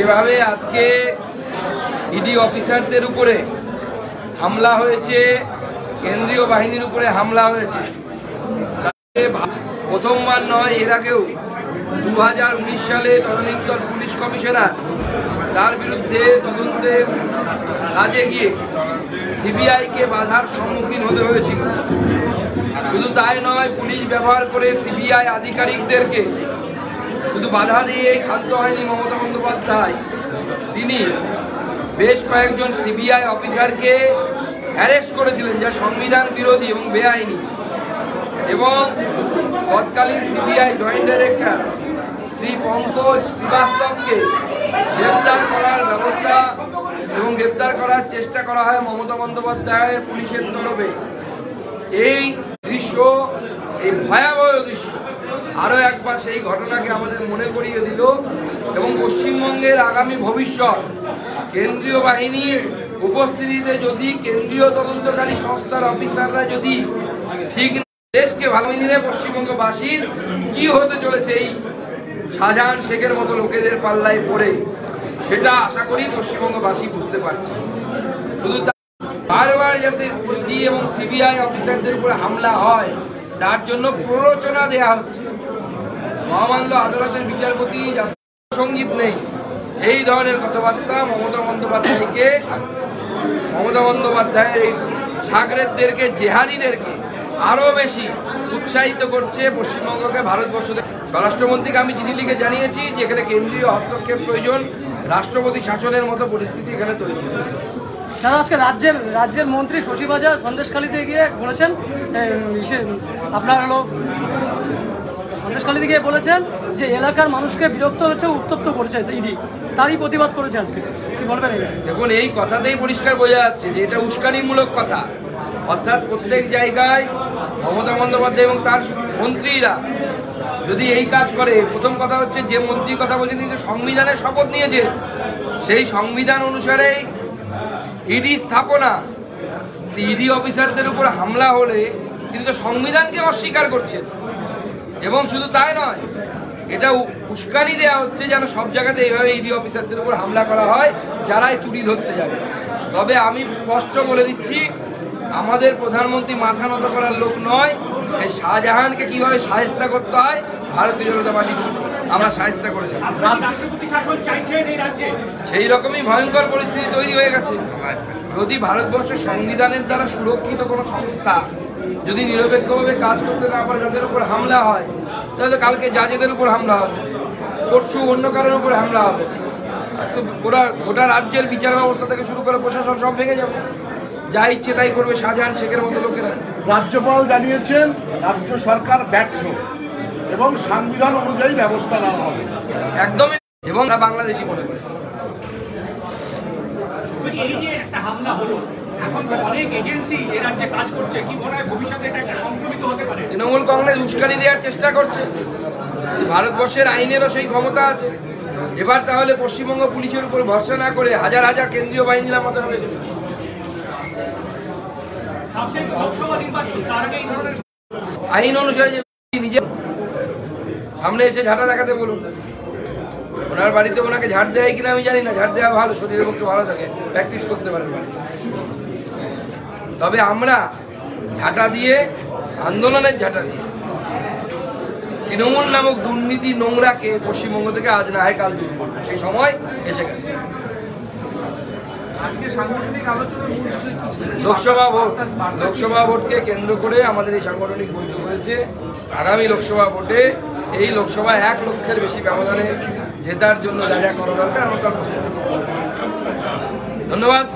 যেভাবে আজকে ইডি অফিসারদের উপরে হামলা হয়েছে, কেন্দ্রীয় বাহিনীর উপরে হামলা হয়েছে, প্রথমবার নয়, এর আগেও 2019 সালে তদানীন্তন পুলিশ কমিশনার তার বিরুদ্ধে তদন্তে কাজে গিয়ে সিবিআইকে বাধার সম্মুখীন হতে হয়েছিল। শুধু তাই নয়, পুলিশ ব্যবহার করে সিবিআই আধিকারিকদেরকে শুধু বাধা দিয়েই ক্ষান্ত হয়নি মমতা বন্দ্যোপাধ্যায়। তিনি বেশ কয়েকজন সিবিআই অফিসারকে অ্যারেস্ট করেছিলেন, যা সংবিধান বিরোধী এবং বেআইনি, এবং তৎকালীন CBI joint director Shri Pankaj শ্রীবাস্তবকে গ্রেপ্তার করার ব্যবস্থা এবং গ্রেপ্তার করার চেষ্টা করা হয় মমতা বন্দ্যোপাধ্যায়ের পুলিশের তরফে। এই দৃশ্য, এই ভয়াবহ দৃশ্য আরও একবার সেই ঘটনাকে আমাদের মনে করিয়ে দিল এবং পশ্চিমবঙ্গের আগামী ভবিষ্যৎ কেন্দ্রীয় বাহিনীর উপস্থিতিতে যদি কেন্দ্রীয় তদন্তকারী সংস্থার অফিসাররা যদি ঠিক দেশকে ভালো দিনে পশ্চিমবঙ্গবাসীর কি হতে চলেছে এই শাহজাহান শেখের মতো লোকেদের পাল্লায় পড়ে, সেটা আশা করি পশ্চিমবঙ্গবাসী বুঝতে পারছে। শুধু বারবার যাতে ইডি এবং সিবিআই অফিসারদের উপরে হামলা হয় তার জন্য প্ররোচনা দেওয়া হচ্ছে। মহামান্য আদালতের বিচারপতি সঙ্গীত নেই এই ধরনের কথাবার্তা মমতা বন্দ্যোপাধ্যায়ের এই সাগরেদদেরকে, জেহাদিদেরকে আরও বেশি উৎসাহিত করছে পশ্চিমবঙ্গকে, ভারতবর্ষকে। স্বরাষ্ট্রমন্ত্রীকে আমি চিঠি লিখে জানিয়েছি যে এখানে কেন্দ্রীয় হস্তক্ষেপ প্রয়োজন, রাষ্ট্রপতি শাসনের মতো পরিস্থিতি এখানে তৈরি হয়েছে। দাদা, আজকে রাজ্যের মন্ত্রী শশীবাজার সন্দেশখালীতে গিয়ে বলেছেন, আপনার হলো সন্দেশখালীতে গিয়ে বলেছেন যে এলাকার মানুষকে বিরক্ত হচ্ছে, উত্তপ্ত করেছে ইডি, তারই প্রতিবাদ করেছে আজকে। কি বলবেন? দেখুন, এই কথাতেই পরিষ্কার বোঝা যাচ্ছে যে এটা উস্কানিমূলক কথা। অর্থাৎ প্রত্যেক জায়গায় মমতা বন্দ্যোপাধ্যায় এবং তার মন্ত্রীরা যদি এই কাজ করে, প্রথম কথা হচ্ছে যে মন্ত্রীর কথা বলছেন তিনি সংবিধানের শপথ নিয়েছে, সেই সংবিধান অনুসারে ইডি স্থাপনা, ইডি অফিসারদের উপর হামলা হলে তিনি তো সংবিধানকে অস্বীকার করছেন। এবং শুধু তাই নয়, এটা উস্কানি দেওয়া হচ্ছে যেন সব জায়গাতে এইভাবে ইডি অফিসারদের উপর হামলা করা হয় যারাই চুরি ধরতে যাবে। তবে আমি স্পষ্ট বলে দিচ্ছি, আমাদের প্রধানমন্ত্রী মাথা নত করার লোক নয়। এই শাহজাহানকে কিভাবে শায়েস্তা করতে হয় ভারতীয় জনতা পার্টি আমরা শায়েস্তা করেছি। সেই রকমই ভয়ঙ্কর পরিস্থিতি তৈরি হয়ে গেছে। যদি ভারতবর্ষের সংবিধানের দ্বারা সুরক্ষিত কোনো সংস্থা যদি নিরপেক্ষভাবে কাজ করতে না পারে, তাদের উপর হামলা হয়, তাহলে কালকে জাজেদের উপর হামলা হবে, পরশু অন্য কারোর উপর হামলা হবে, তো গোটা রাজ্যের বিচার ব্যবস্থা থেকে শুরু করে প্রশাসন সব ভেঙে যাবে। যা ইচ্ছে তাই করবে শাহজাহান শেখের মতো লোকেরা। রাজ্যপাল জানিয়েছেন রাজ্য সরকার ব্যর্থ এবং সংবিধান অনুযায়ী ব্যবস্থা নেওয়া হবে একদমই, এবং বাংলাদেশি মনে করে। তৃণমূল কংগ্রেস উস্কানি দেওয়ার চেষ্টা করছে। ভারতবর্ষের আইনেরও সেই ক্ষমতা আছে। এবার তাহলে পশ্চিমবঙ্গ পুলিশের উপর ভরসা না করে হাজার হাজার কেন্দ্রীয় বাহিনী নামাতে হবে। আইন অনুসারে নিজে সামনে এসে ঝাঁটা দেখাতে বলুন। ওনার বাড়িতে ওনাকে ঝাড় দেয় কিনা আমি জানি না, ঝাড় দেওয়া ভালো, শরীরের পক্ষে ভালো থাকে, প্র্যাকটিস করতে পারেন বাড়িতে। তবে আমরা ঝাঁটা দিয়ে, আন্দোলনের ঝাঁটা দিয়ে তৃণমূল নামক দুর্নীতি নোংরাকে পশ্চিমবঙ্গ থেকে আজ না হয় কাল দূর করবো, সেই সময় এসে গেছে। লোকসভা ভোটকে কেন্দ্র করে আমাদের এই সাংগঠনিক বৈঠক হয়েছে। আগামী লোকসভা ভোটে এই লোকসভা 1 লক্ষের বেশি ব্যবধানে জেতার জন্য যা যা করা দরকার আমরা তার প্রস্তুতি। ধন্যবাদ।